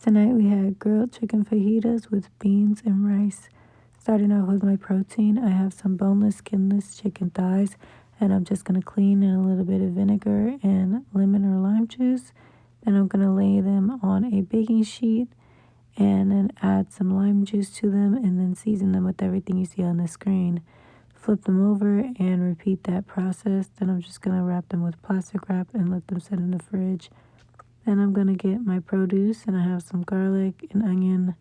Tonight we had grilled chicken fajitas with beans and rice. Starting out with my protein, I have some boneless, skinless chicken thighs, and I'm just going to clean in a little bit of vinegar and lemon or lime juice. Then I'm going to lay them on a baking sheet and then add some lime juice to them and then season them with everything you see on the screen. Flip them over and repeat that process. Then I'm just going to wrap them with plastic wrap and let them sit in the fridge. Then I'm going to get my produce, and I have some garlic, an onion,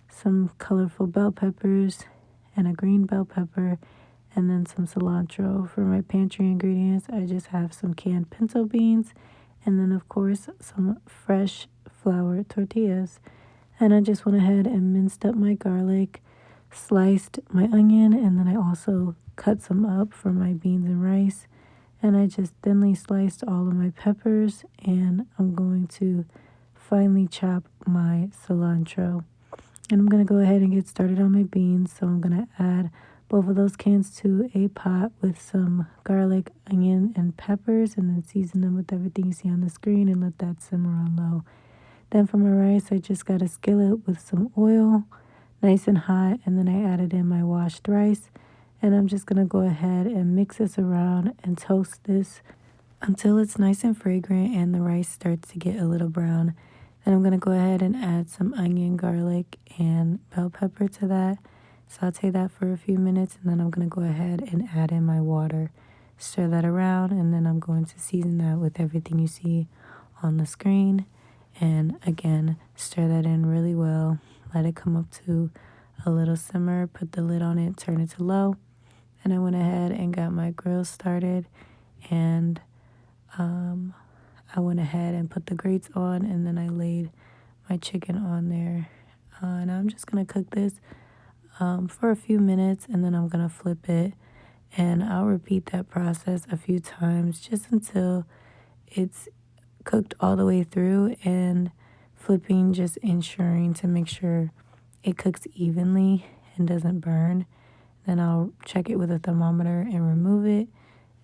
some colorful bell peppers, and a green bell pepper, and then some cilantro. For my pantry ingredients, I just have some canned pinto beans, and then of course some fresh flour tortillas. And I just went ahead and minced up my garlic, sliced my onion, and then I also cut some up for my beans and rice. And I just thinly sliced all of my peppers, and I'm going to finely chop my cilantro. And I'm going to go ahead and get started on my beans. So I'm going to add both of those cans to a pot with some garlic, onion, and peppers, and then season them with everything you see on the screen and let that simmer on low. Then for my rice, I just got a skillet with some oil, nice and hot, and then I added in my washed rice. And I'm just going to go ahead and mix this around and toast this until it's nice and fragrant and the rice starts to get a little brown. Then I'm going to go ahead and add some onion, garlic, and bell pepper to that. Saute that for a few minutes, and then I'm going to go ahead and add in my water. Stir that around, and then I'm going to season that with everything you see on the screen. And again, stir that in really well. Let it come up to a little simmer. Put the lid on it, turn it to low. And I went ahead and got my grill started, and I went ahead and put the grates on, and then I laid my chicken on there. And I'm just going to cook this for a few minutes, and then I'm going to flip it, and I'll repeat that process a few times just until it's cooked all the way through, and flipping, just ensuring to make sure it cooks evenly and doesn't burn. Then I'll check it with a thermometer and remove it.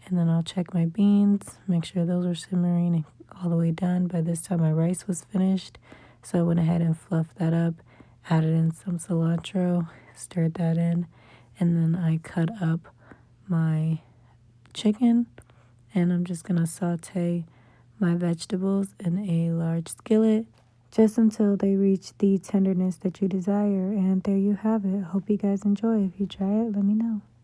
And then I'll check my beans, make sure those are simmering all the way done. By this time, my rice was finished. So I went ahead and fluffed that up, added in some cilantro, stirred that in. And then I cut up my chicken. And I'm just going to saute my vegetables in a large skillet just until they reach the tenderness that you desire. And there you have it. Hope you guys enjoy. If you try it, let me know.